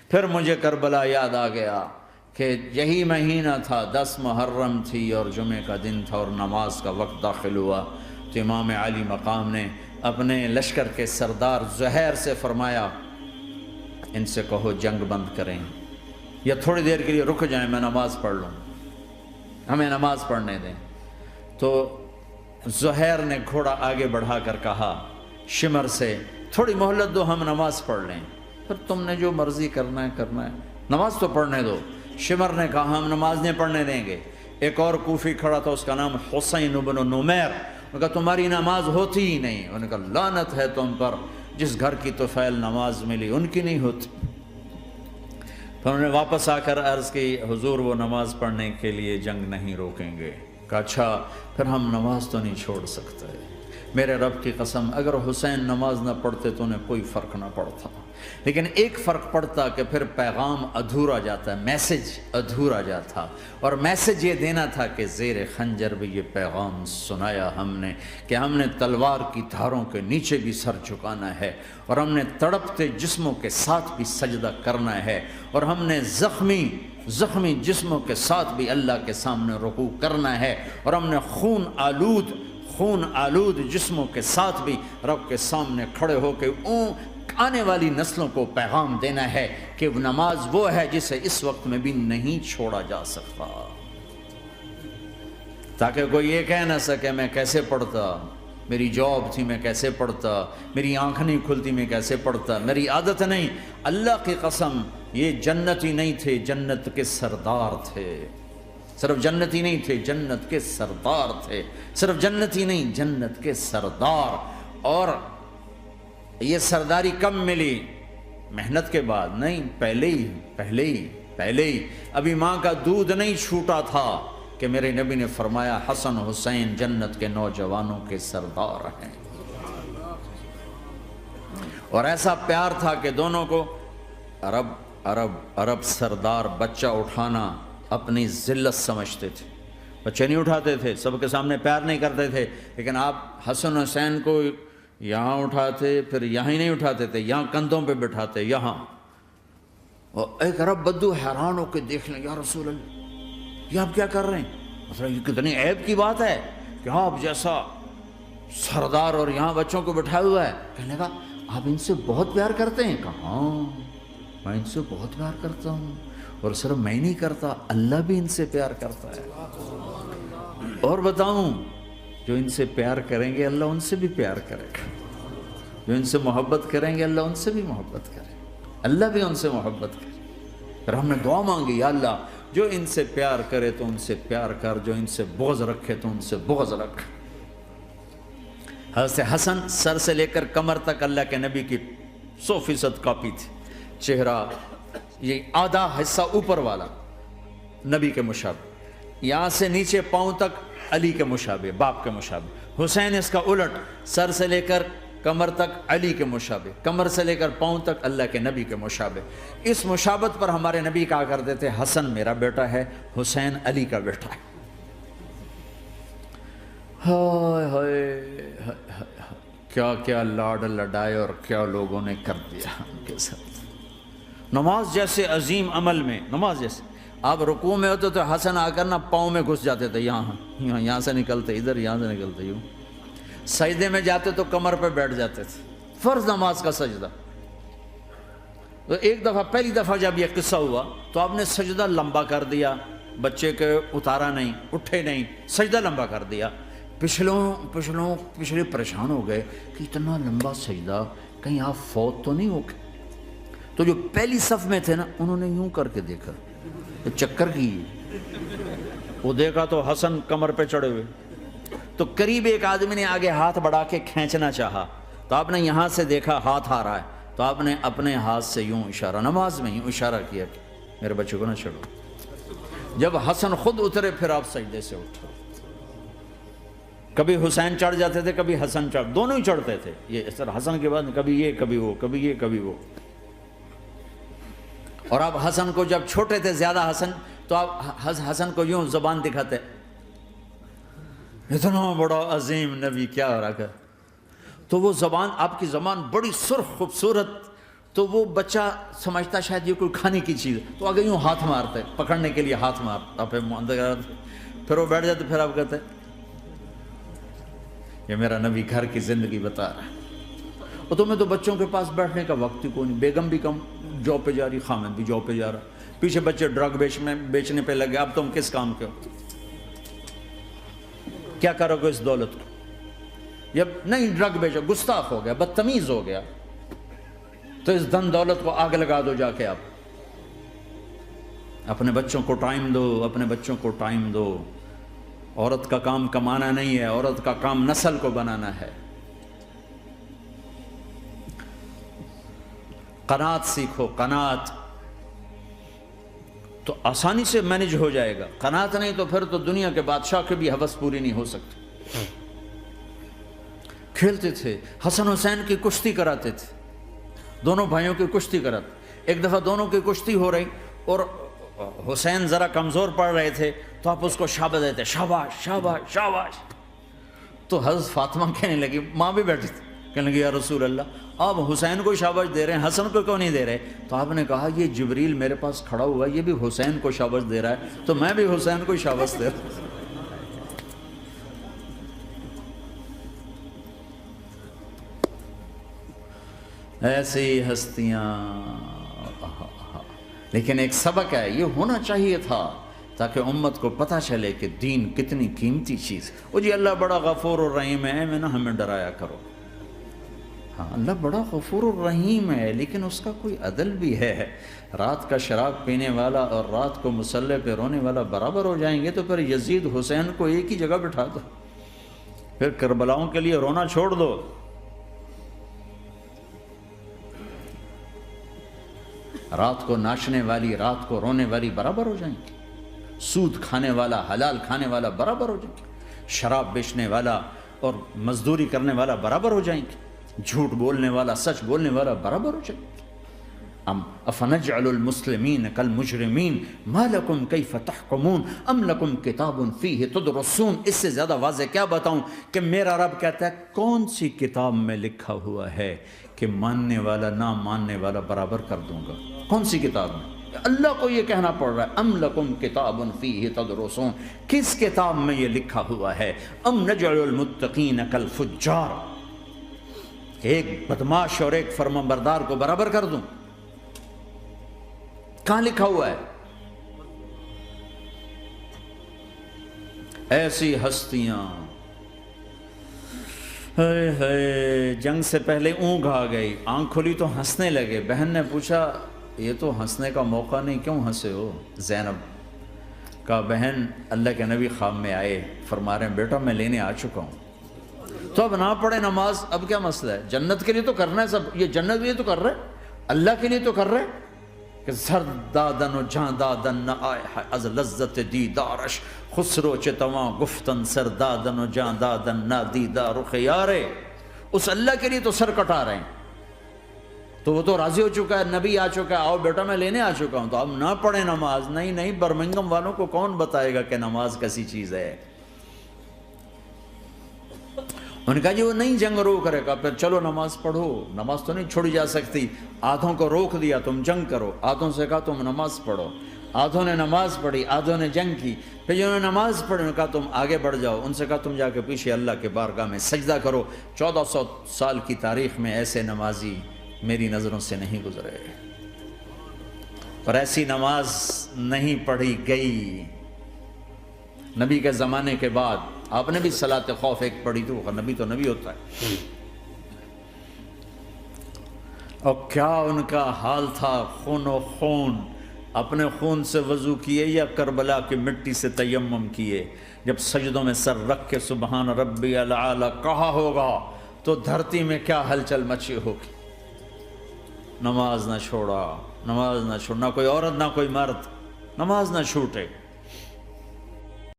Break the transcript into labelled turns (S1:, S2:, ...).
S1: پھر مجھے کربلا یاد آ گیا کہ یہی مہینہ تھا، 10 محرم تھی اور جمعہ کا دن تھا اور نماز کا وقت داخل ہوا، تو امام علی مقام نے اپنے لشکر کے سردار زہیر سے فرمایا ان سے کہو جنگ بند کریں یا تھوڑی دیر کے لیے رک جائیں، میں نماز پڑھ لوں، ہمیں نماز پڑھنے دیں۔ تو زہیر نے گھوڑا آگے بڑھا کر کہا شمر سے تھوڑی مہلت دو، ہم نماز پڑھ لیں، پھر تم نے جو مرضی کرنا ہے، نماز تو پڑھنے دو۔ شمر نے کہا ہم نماز نہیں پڑھنے دیں گے۔ ایک اور کوفی کھڑا تھا، اس کا نام حسین بن نمیر، انہوں نے کہا تمہاری نماز ہوتی ہی نہیں۔ انہوں نے کہا لعنت ہے تم پر، جس گھر کی طفیل نماز ملی ان کی نہیں ہوتی۔ پھر انہوں نے واپس آ کر عرض کی حضور وہ نماز پڑھنے کے لیے جنگ نہیں روکیں گے۔ کہا اچھا پھر ہم نماز تو نہیں چھوڑ سکتے۔ میرے رب کی قسم اگر حسین نماز نہ پڑھتے تو انہیں کوئی فرق نہ پڑتا، لیکن ایک فرق پڑتا کہ پھر پیغام ادھورا جاتا، میسج ادھورا جاتا، اور میسج یہ دینا تھا کہ زیر خنجر بھی یہ پیغام سنایا ہم نے کہ ہم نے تلوار کی دھاروں کے نیچے بھی سر جھکانا ہے، اور ہم نے تڑپتے جسموں کے ساتھ بھی سجدہ کرنا ہے، اور ہم نے زخمی جسموں کے ساتھ بھی اللہ کے سامنے رکوع کرنا ہے، اور ہم نے خون آلود جسموں کے ساتھ بھی رب کے سامنے کھڑے ہو کے آنے والی نسلوں کو پیغام دینا ہے کہ نماز وہ ہے جسے اس وقت میں بھی نہیں چھوڑا جا سکتا، تاکہ کوئی یہ کہہ نہ سکے میں کیسے پڑھتا، میری جاب تھی میں کیسے پڑھتا، میری آنکھ نہیں کھلتی میں کیسے پڑھتا، میری عادت نہیں۔ اللہ کی قسم یہ جنتی نہیں تھے، جنت کے سردار تھے، صرف جنتی نہیں تھے، جنت کے سردار تھے، صرف جنتی نہیں جنت کے سردار۔ اور یہ سرداری کب ملی؟ محنت کے بعد نہیں، پہلے ہی ابھی ماں کا دودھ نہیں چھوٹا تھا کہ میرے نبی نے فرمایا حسن حسین جنت کے نوجوانوں کے سردار ہیں، اور ایسا پیار تھا کہ دونوں کو عرب سردار بچہ اٹھانا اپنی ذلت سمجھتے تھے، بچے نہیں اٹھاتے تھے، سب کے سامنے پیار نہیں کرتے تھے، لیکن آپ حسن حسین کو یہاں اٹھاتے، پھر یہاں ہی نہیں اٹھاتے تھے، یہاں کندھوں پہ بٹھاتے، یہاں۔ اور ایک عرب بدو حیران ہو کے دیکھ لیں یا رسول اللہ یہ آپ کیا کر رہے ہیں؟ مثلا یہ کتنی عیب کی بات ہے کہ آپ جیسا سردار اور یہاں بچوں کو بٹھایا ہوا ہے۔ کہنے کا آپ ان سے بہت پیار کرتے ہیں؟ کہا ہاں میں ان سے بہت پیار کرتا ہوں، اور صرف میں نہیں کرتا، اللہ بھی ان سے پیار کرتا ہے۔ اور بتاؤں جو ان سے پیار کریں گے اللہ ان سے بھی پیار کرے گا، جو ان سے محبت کریں گے اللہ ان سے بھی محبت کرے گا، اللہ بھی ان سے محبت کرے۔ پھر ہم نے دعا مانگی یا اللہ جو ان سے پیار کرے تو ان سے پیار کر، جو ان سے بغض رکھے تو ان سے بغض رکھ۔ حضرت حسن سر سے لے کر کمر تک اللہ کے نبی کی 100% کاپی تھی، چہرہ یہ آدھا حصہ اوپر والا نبی کے مشابہ، یہاں سے نیچے پاؤں تک علی کے مشابہ، باپ کے مشابہ۔ حسین اس کا الٹ، سر سے لے کر کمر تک علی کے مشابہ، کمر سے لے کر پاؤں تک اللہ کے نبی کے مشابہ۔ اس مشابہت پر ہمارے نبی کہا کرتے تھے حسن میرا بیٹا ہے، حسین علی کا بیٹا ہے۔ ہائے ہائے کیا کیا لاڈ لڈائے اور کیا لوگوں نے کر دیا ان کے ساتھ۔ نماز جیسے عظیم عمل میں، نماز جیسے آپ رکوع میں ہوتے تو حسن آ کر نا پاؤں میں گھس جاتے تھے، یہاں سے نکلتے ادھر، یہاں سے نکلتے یوں۔ سجدے میں جاتے تو کمر پہ بیٹھ جاتے تھے، فرض نماز کا سجدہ۔ تو ایک دفعہ پہلی دفعہ جب یہ قصہ ہوا تو آپ نے سجدہ لمبا کر دیا، بچے کے اتارا نہیں، اٹھے نہیں، سجدہ لمبا کر دیا۔ پچھلے پریشان ہو گئے کہ اتنا لمبا سجدہ کہیں آپ فوت تو نہیں ہو گئے۔ تو جو پہلی صف میں تھے نا انہوں نے یوں کر کے دیکھا، چکر کی وہ دیکھا تو حسن کمر پہ چڑھے ہوئے، تو قریب ایک آدمی نے آگے ہاتھ بڑھا کے کھینچنا چاہا، تو آپ نے یہاں سے دیکھا ہاتھ آ رہا ہے، تو آپ نے اپنے ہاتھ سے یوں اشارہ، نماز میں یوں اشارہ کیا کہ میرے بچے کو نہ چھوڑو۔ جب حسن خود اترے پھر آپ سجدے سے اٹھو۔ کبھی حسین چڑھ جاتے تھے، کبھی حسن چڑھ، دونوں ہی چڑھتے تھے۔ یہ اس طرح حسن کے بعد کبھی یہ کبھی وہ، کبھی یہ کبھی وہ۔ اور آپ حسن کو جب چھوٹے تھے زیادہ حسن، تو آپ حسن کو یوں زبان دکھاتے، اتنا بڑا عظیم نبی کیا ہو رہا ہے، تو وہ زبان، آپ کی زبان بڑی سرخ خوبصورت، تو وہ بچہ سمجھتا شاید یہ کوئی کھانے کی چیز، تو آگے یوں ہاتھ مارتا ہے پکڑنے کے لیے، ہاتھ مارتا پھر وہ بیٹھ جاتے، پھر آپ کہتے ہیں یہ میرا نبی گھر کی زندگی بتا رہا ہے۔ اور تمہیں تو بچوں کے پاس بیٹھنے کا وقت ہی کوئی نہیں، بیگم بھی کم جاب پہ جا رہی، خامد بھی جاب پہ جا رہا، پیچھے بچے ڈرگ بیچنے پہ لگے، اب تم کس کام کے ہو؟ کیا کرو گے اس دولت کو؟ جب نہیں ڈرگ بیچو، گستاخ ہو گیا، بدتمیز ہو گیا، تو اس دن دولت کو آگ لگا دو جا کے۔ آپ اپنے بچوں کو ٹائم دو، اپنے بچوں کو ٹائم دو۔ عورت کا کام کمانا نہیں ہے، عورت کا کام نسل کو بنانا ہے۔ قناعت سیکھو، قناعت تو آسانی سے مینج ہو جائے گا، قناعت نہیں تو پھر تو دنیا کے بادشاہ کی بھی ہوس پوری نہیں ہو سکتی۔ کھیلتے تھے، حسن حسین کی کشتی کراتے تھے، دونوں بھائیوں کی کشتی کراتے۔ ایک دفعہ دونوں کی کشتی ہو رہی اور حسین ذرا کمزور پڑ رہے تھے، تو آپ اس کو شاباش دیتے، شاباش شاباش شاباش۔ تو حضرت فاطمہ کہنے لگی، ماں بھی بیٹھی تھی، کہنے لگی یا رسول اللہ آپ حسین کو شاباش دے رہے ہیں، حسن کو کیوں نہیں دے رہے؟ تو آپ نے کہا یہ جبریل میرے پاس کھڑا ہوا ہے، یہ بھی حسین کو شاباش دے رہا ہے، تو میں بھی حسین کو شاباش دے رہا ہوں۔ ایسی ہستیاں، لیکن ایک سبق ہے، یہ ہونا چاہیے تھا تاکہ امت کو پتہ چلے کہ دین کتنی قیمتی چیز۔ وہ جی اللہ بڑا غفور الرحیم ہے، میں نہ ہمیں ڈرایا کرو۔ ہاں اللہ بڑا غفور الرحیم ہے، لیکن اس کا کوئی عدل بھی ہے۔ رات کا شراب پینے والا اور رات کو مصلی پہ رونے والا برابر ہو جائیں گے، تو پھر یزید حسین کو ایک ہی جگہ بٹھا دو، پھر کربلاؤں کے لیے رونا چھوڑ دو۔ رات کو ناچنے والی، رات کو رونے والی برابر ہو جائیں گے، سود کھانے والا، حلال کھانے والا برابر ہو جائیں گے، شراب بیچنے والا اور مزدوری کرنے والا برابر ہو جائیں گے، جھوٹ بولنے والا، سچ بولنے والا برابر ہو جائیں گے۔ افنجعل المسلمین کالمجرمین ما لکم کیف تحکمون ام لکم کتاب فیہ تدرسون۔ اس سے زیادہ واضح کیا بتاؤں کہ میرا رب کہتا ہے کون سی کتاب میں لکھا ہوا ہے کہ ماننے والا نہ ماننے والا برابر کر دوں گا؟ کون سی کتاب میں؟ اللہ کو یہ کہنا پڑ رہا ہے ام لکم کتاب فیہ تدرسون، کس کتاب میں یہ لکھا ہوا ہے؟ ام نجعل المتقین کالفجار، کہ ایک بدماش اور ایک فرمانبردار کو برابر کر دوں؟ کہاں لکھا ہوا ہے؟ ایسی ہستیاں، جنگ سے پہلے اونگ آ گئی، آنکھ کھلی تو ہنسنے لگے۔ بہن نے پوچھا یہ تو ہنسنے کا موقع نہیں، کیوں ہنسے ہو؟ زینب کہا بہن اللہ کے نبی خواب میں آئے، فرما رہے ہیں بیٹا میں لینے آ چکا ہوں، تو اب نہ پڑھے نماز، اب کیا مسئلہ ہے؟ جنت کے لیے تو کرنا ہے سب، یہ جنت کے لیے تو کر رہے، اللہ کے لیے تو کر رہے کہ زر دادن و جان دادن نہ آئے از لذت دیدارش، خسرو چتواں گفتن سر دادن و جان دادن نہ دیدار خیارے۔ اس اللہ کے لیے تو سر کٹا رہے ہیں، تو وہ تو راضی ہو چکا ہے، نبی آ چکا ہے، آؤ بیٹا میں لینے آ چکا ہوں، تو اب نہ پڑھیں نماز؟ نہیں نہیں، برمنگم والوں کو کون بتائے گا کہ نماز کیسی چیز ہے؟ انہوں نے کہا جی وہ نہیں جنگ روک رہے گا، پھر چلو نماز پڑھو، نماز تو نہیں چھوڑی جا سکتی۔ آدھوں کو روک دیا تم جنگ کرو، آدھوں سے کہا تم نماز پڑھو، آدھوں نے نماز پڑھی، آدھوں نے جنگ کی۔ پھر جنہوں نے نماز پڑھی انہوں نے کہا تم آگے بڑھ جاؤ، ان سے کہا تم جا کے پیچھے اللہ کے بارگاہ میں سجدہ کرو۔ 1400 سال کی تاریخ میں ایسے نمازی میری نظروں سے نہیں گزرے، اور ایسی نماز نہیں پڑھی گئی نبی کے زمانے کے بعد۔ آپ نے بھی صلاۃ خوف ایک پڑھی تھی، نبی تو نبی ہوتا ہے، اور کیا ان کا حال تھا، خون و خون، اپنے خون سے وضو کیے یا کربلا کی مٹی سے تیمم کیے؟ جب سجدوں میں سر رکھ کے سبحان ربی الاعلی کہا ہوگا تو دھرتی میں کیا ہلچل مچی ہوگی۔ نماز نہ چھوڑا، نماز نہ چھوڑنا، کوئی عورت نہ کوئی مرد، نماز نہ چھوٹے۔